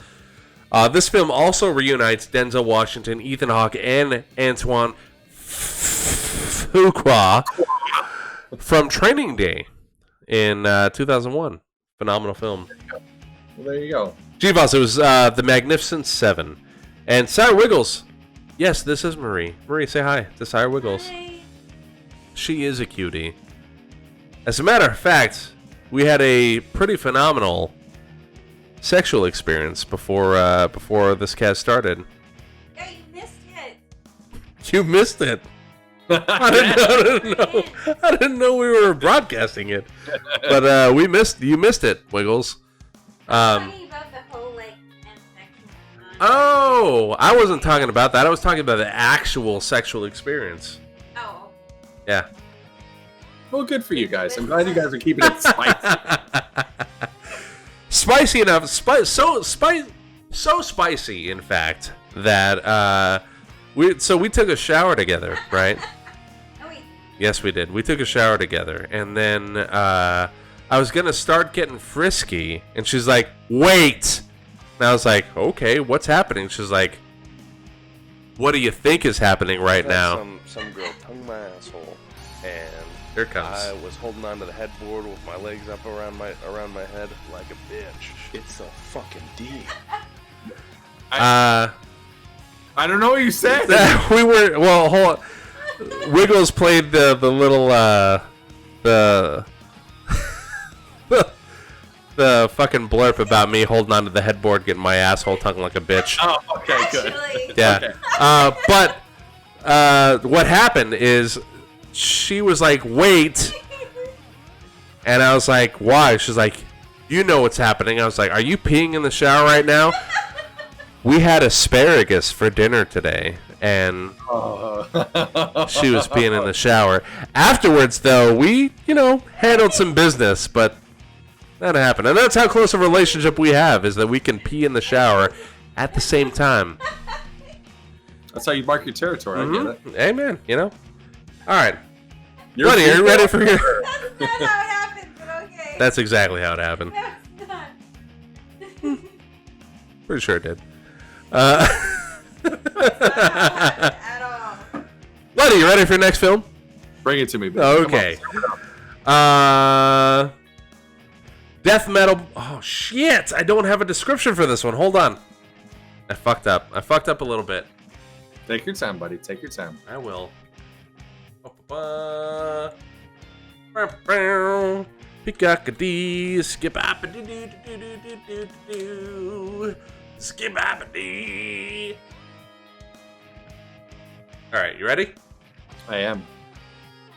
This film also reunites Denzel Washington, Ethan Hawke, and Antoine Fuqua from Training Day in 2001. Phenomenal film. Well, there you go. G-Boss, it was The Magnificent Seven. And Sarah Wiggles. Yes, this is Marie. Marie, say hi to Sarah Wiggles. Hi. She is a cutie. As a matter of fact, we had a pretty phenomenal sexual experience before this cast started. Yeah, you missed it. You missed it. I didn't know we were broadcasting it. But you missed it, Wiggles. Talking about the whole like infection. Oh, I wasn't talking about that. I was talking about the actual sexual experience. Oh. Yeah. Well, good for you guys. I'm glad you guys are keeping it spicy. Spicy enough. So spicy, in fact, that we took a shower together, right? No, wait. Yes, we did. We took a shower together, and then I was gonna start getting frisky, and she's like, "Wait." And I was like, "Okay, what's happening?" She's like, "What do you think is happening right now?" Some girl tongued my asshole, and Here it comes. I was holding onto the headboard with my legs up around my head like a bitch. It's a fucking D. I don't know what you said. We were hold on. Wiggles played the little the fucking blurb about me holding onto the headboard, getting my asshole tongue like a bitch. Oh, okay, good. Actually. Yeah. Okay. But what happened is she was like, "Wait," and I was like, "Why?" She's like, "You know what's happening." I was like, "Are you peeing in the shower right now?" We had asparagus for dinner today, and she was peeing in the shower. Afterwards, though, we, handled some business, but that happened. And that's how close a relationship we have, is that we can pee in the shower at the same time. That's how you mark your territory. I get it. Amen, All right. Buddy, are you ready for your... That's not how it happened, but okay. That's exactly how it happened. No, it's not. Pretty sure it did. That's not how it happened at all. Buddy, you ready for your next film? Bring it to me. Baby. Okay. Death metal. Oh, shit. I don't have a description for this one. Hold on. I fucked up a little bit. Take your time, buddy. Take your time. I will. Peacock-a-dee, skip-a-dee-doo-doo-doo-doo-doo. Skip-a-dee. All right, you ready? I am.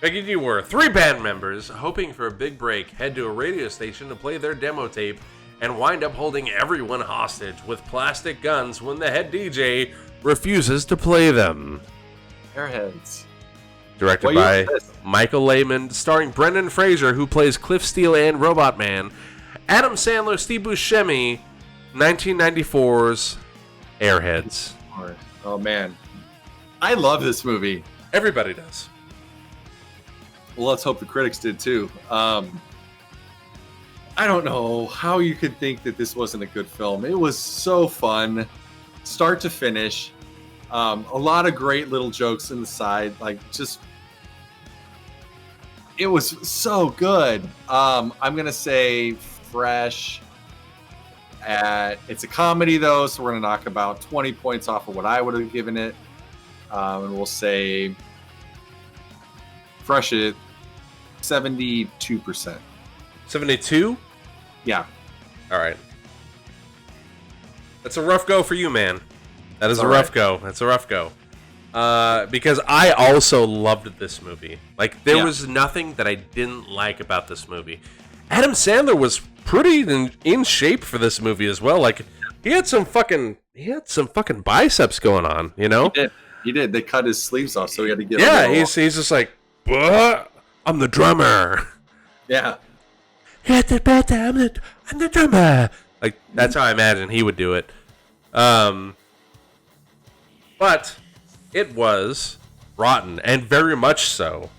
Figured you were. 3 band members, hoping for a big break, head to a radio station to play their demo tape and wind up holding everyone hostage with plastic guns when the head DJ refuses to play them. Airheads. Directed by Michael Lehman, starring Brendan Fraser, who plays Cliff Steele and Robot Man, Adam Sandler, Steve Buscemi, 1994's Airheads. Oh, man. I love this movie. Everybody does. Well, let's hope the critics did too. I don't know how you could think that this wasn't a good film. It was so fun, start to finish. A lot of great little jokes in the side, it was so good. I'm gonna say fresh. It's a comedy though, so we're gonna knock about 20 points off of what I would have given it, and we'll say fresh at 72%. 72? Yeah. All right. That's a rough go for you, man. That is a rough go. That's a rough go. Because I also loved this movie. There was nothing that I didn't like about this movie. Adam Sandler was pretty in shape for this movie as well. He had some fucking biceps going on, He did. They cut his sleeves off, so he had to get. Yeah, he's just like, I'm the drummer. Yeah. I'm the drummer. That's how I imagine he would do it. But it was rotten, and very much so.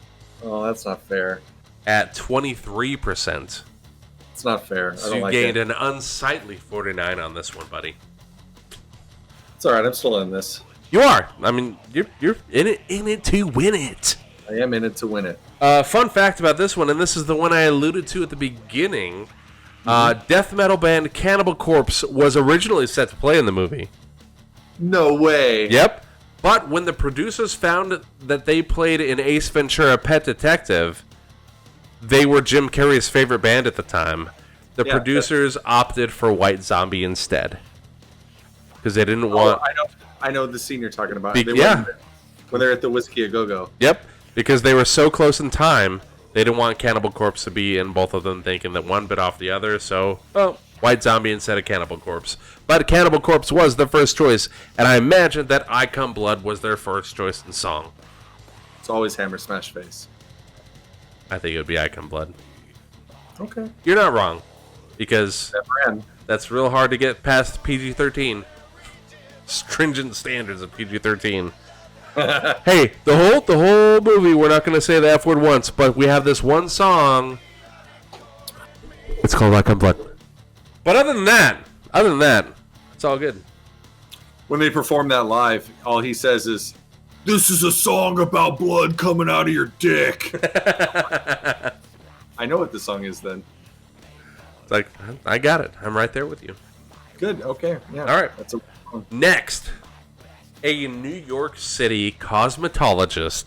Oh, that's not fair. At 23%. It's not fair. So you gained an unsightly 49 on this one, buddy. It's all right. I'm still in this. You are. I mean, you're in it to win it. I am in it to win it. Fun fact about this one, and this is the one I alluded to at the beginning. Death metal band Cannibal Corpse was originally set to play in the movie. No way. Yep. But when the producers found that they played in Ace Ventura: Pet Detective, they were Jim Carrey's favorite band at the time. The producers opted for White Zombie instead. Because they didn't want... I know the scene you're talking about. When they're at the Whiskey A Go-Go. Yep. Because they were so close in time, they didn't want Cannibal Corpse to be in both of them, thinking that one bit off the other. So, White Zombie instead of Cannibal Corpse. But Cannibal Corpse was the first choice, and I imagine that I Come Blood was their first choice in song. It's always Hammer Smash Face. I think it would be I Come Blood. Okay. You're not wrong, because Never that's real hard to get past PG-13. Stringent standards of PG-13. Hey, the whole movie, we're not going to say the F word once, but we have this one song. It's called I Come Blood. But other than that, it's all good. When they perform that live, all he says is, "This is a song about blood coming out of your dick." I know what the song is then. It's like, I got it. I'm right there with you. Good. Okay. Yeah. All right. That's a Next, a New York City cosmetologist,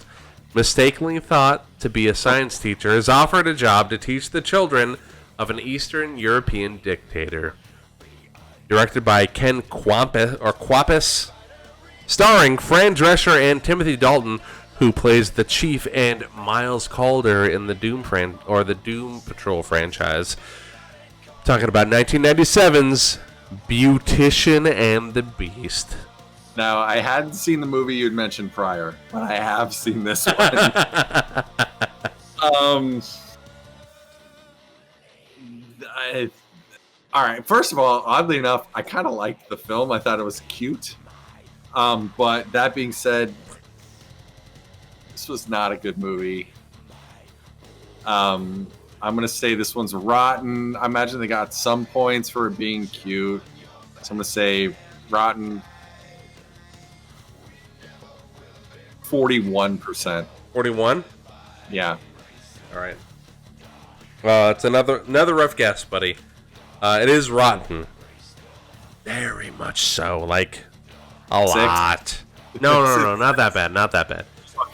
mistakenly thought to be a science teacher, is offered a job to teach the children of an Eastern European dictator. Directed by Ken Kwapis, starring Fran Drescher and Timothy Dalton, who plays the chief, and Miles Calder in the Doom Patrol franchise. Talking about 1997's Beautician and the Beast. Now, I hadn't seen the movie you'd mentioned prior, but I have seen this one. All right. First of all, oddly enough, I kind of liked the film. I thought it was cute. But that being said, this was not a good movie. I'm going to say this one's rotten. I imagine they got some points for it being cute. So I'm going to say rotten 41%. 41? Yeah. All right. It's another rough guess, buddy. It is rotten. Very much so. Like, a lot. No, not that bad. Not that bad.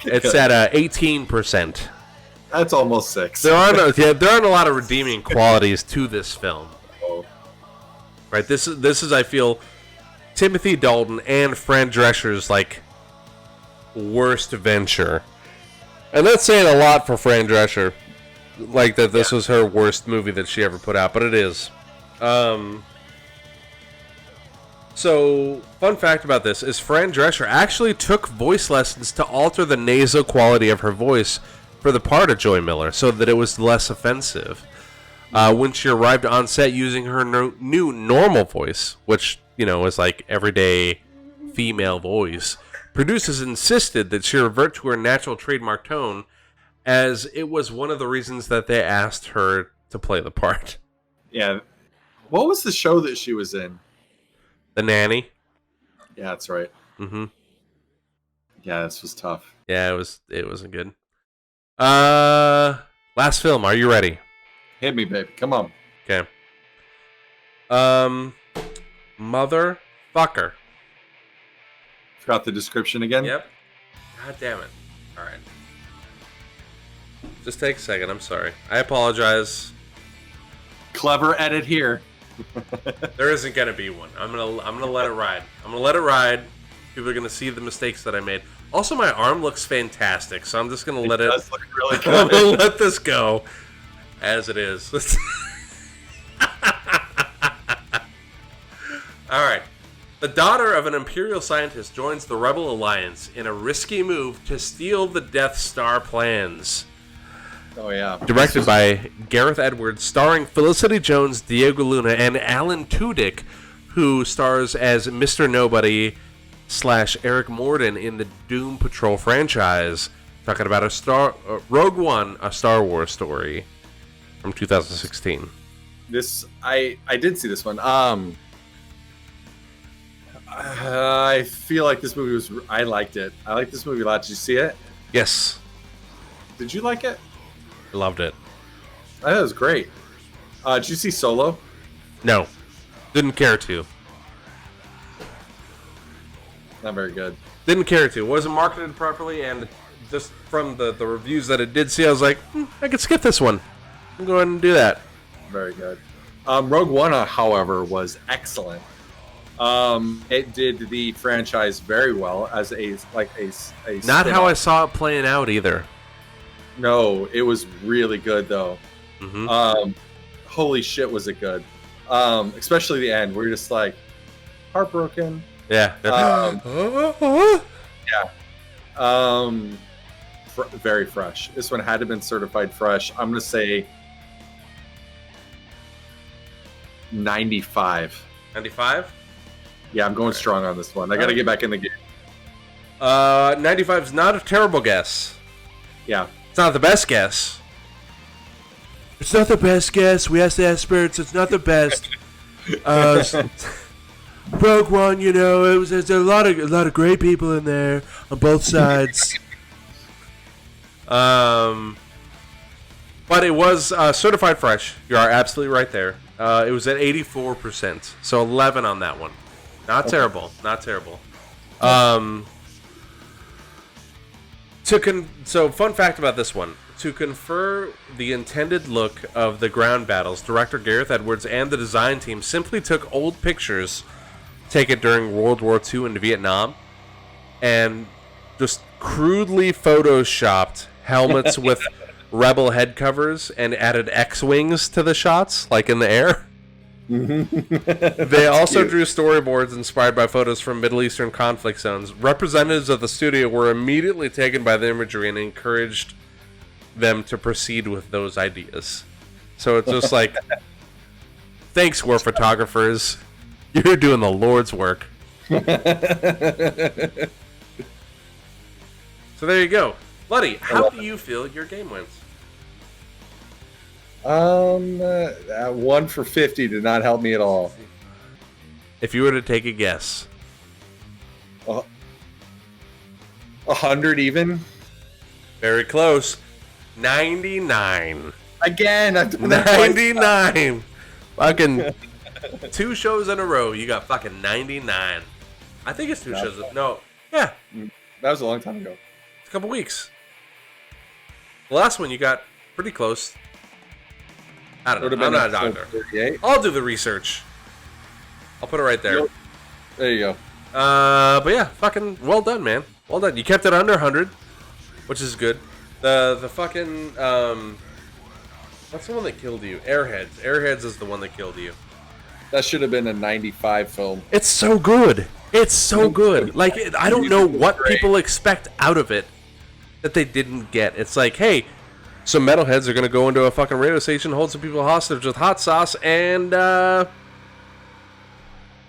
It's at 18%. That's almost 6. There aren't a lot of redeeming qualities to this film. Oh. Right. This is I feel Timothy Dalton and Fran Drescher's like worst venture, and that's saying a lot for Fran Drescher. Like that, this was her worst movie that she ever put out, but it is. So, fun fact about this is Fran Drescher actually took voice lessons to alter the nasal quality of her voice for the part of Joy Miller, so that it was less offensive. When she arrived on set using her new normal voice, which, you know, is like everyday female voice, producers insisted that she revert to her natural trademark tone, as it was one of the reasons that they asked her to play the part. Yeah. What was the show that she was in? The Nanny. Yeah, that's right. Mm-hmm. Yeah, this was tough. Yeah, it wasn't good. Last film. Are you ready? Hit me, baby. Come on. Okay. Motherfucker. Forgot the description again? Yep. God damn it. All right. Just take a second. I'm sorry. I apologize. Clever edit here. There isn't gonna be one. I'm gonna let it ride. I'm gonna let it ride. People are gonna see the mistakes that I made. Also, my arm looks fantastic, so I'm just gonna let it. It does look really I'm good. gonna let this go as it is. All right. The daughter of an Imperial scientist joins the Rebel Alliance in a risky move to steal the Death Star plans. Oh, yeah. Directed by Gareth Edwards, starring Felicity Jones, Diego Luna, and Alan Tudyk, who stars as Mr. Nobody / Eric Morden in the Doom Patrol franchise. Talking about Rogue One, a Star Wars story from 2016. I did see this one. I feel like this movie I liked it. I liked this movie a lot. Did you see it? Yes. Did you like it? Loved it. I thought it was great. Did you see Solo? No. Didn't care to. Not very good. Didn't care to. Wasn't marketed properly, and just from the reviews that it did see, I was like, I could skip this one. I'm going to do that. Very good. Rogue One, however, was excellent. It did the franchise very well as a Not how I spin-off. saw it playing out either. No, it was really good though. Mm-hmm. Holy shit, was it good? Especially the end where you're just like heartbroken. Yeah. Very fresh. This one had to have been certified fresh. I'm gonna say 95. 95? Yeah, I'm going strong on this one. I gotta get back in the game. 95 is not a terrible guess. Yeah. It's not the best guess. It's not the best guess. We asked the experts. It's not the best. Rogue One, you know, there's a lot of great people in there on both sides. But it was certified fresh. You are absolutely right there. It was at 84%, so 11 on that one. Not terrible. Not terrible. So fun fact about this one. To confer the intended look of the ground battles, director Gareth Edwards and the design team simply took old pictures taken during World War II in Vietnam and just crudely photoshopped helmets with rebel head covers and added X-wings to the shots, like in the air. They also drew storyboards inspired by photos from Middle Eastern conflict zones. Representatives of the studio were immediately taken by the imagery and encouraged them to proceed with those ideas. So it's just like, thanks, war photographers. You're doing the Lord's work. So there you go. Buddy, how do you feel your game went? 1 for 50 did not help me at all. If you were to take a guess. 100 even? Very close. 99. Again, I've done that 99. Fucking 2 shows in a row. You got fucking 99. I think it's 2 shows. No. Yeah. That was a long time ago. It's a couple weeks. The last one you got pretty close. I don't know. I'm not a doctor. 38. I'll do the research. I'll put it right there. There you go. But yeah, fucking well done, man. Well done. You kept it under 100, which is good. The fucking what's the one that killed you? Airheads. Airheads is the one that killed you. That should have been a 95 film. It's so good. It's so good. Like, I don't know what people expect out of it that they didn't get. It's like, hey, some metalheads are gonna go into a fucking radio station, hold some people hostage with hot sauce, and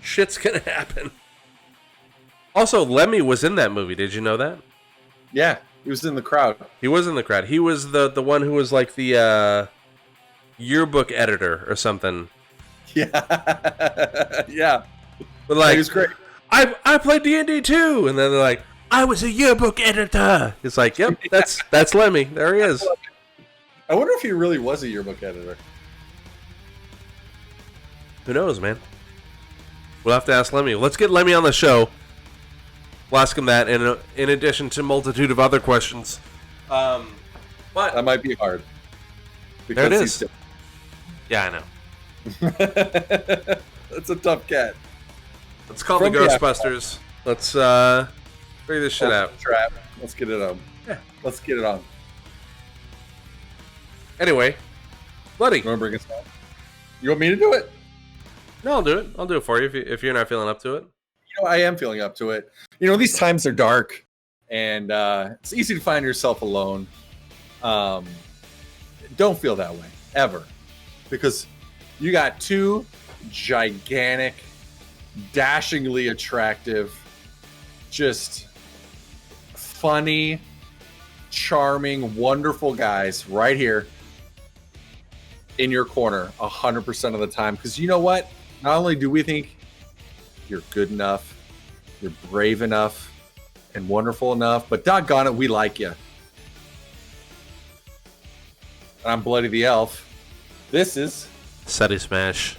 shit's gonna happen. Also, Lemmy was in that movie. Did you know that? Yeah, he was in the crowd. He was in the crowd. He was the one who was like the yearbook editor or something. Yeah. Yeah. But like, he was great. I played D&D too, and then they're like, I was a yearbook editor. It's like, yep, that's Lemmy. There he is. I wonder if he really was a yearbook editor. Who knows, man? We'll have to ask Lemmy. Let's get Lemmy on the show. We'll ask him that, in addition to a multitude of other questions. But that might be hard. There it is. Yeah, I know. That's a tough cat. Let's call the Ghostbusters. Let's figure this shit out. Trap. Let's get it on. Yeah. Let's get it on. Anyway, buddy. You want to bring us on? You want me to do it? No, I'll do it. I'll do it for you if you're not feeling up to it. You know, I am feeling up to it. You know, these times are dark, and it's easy to find yourself alone. Don't feel that way, ever. Because you got 2 gigantic, dashingly attractive, just funny, charming, wonderful guys right here in your corner 100% of the time. Because you know what? Not only do we think you're good enough, you're brave enough, and wonderful enough, but doggone it, we like you. I'm Bloody the Elf. This is SuttySmash.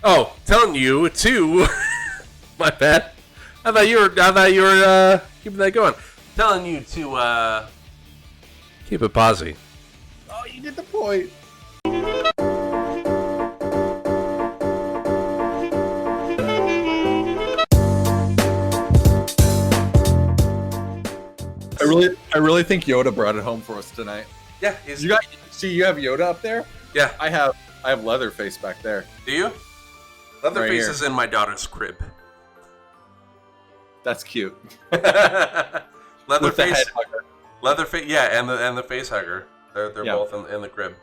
Oh, telling you too. My bad. I thought you were keeping that going. Telling you to keep it posy. Oh, you did the point. I really think Yoda brought it home for us tonight. Yeah, he's. You have Yoda up there? Yeah. I have Leatherface back there. Do you? Leatherface here. is in my daughter's crib. That's cute. Leatherface. With the head hugger. Leatherface. Yeah, and the face hugger. They're Yeah. both in the crib.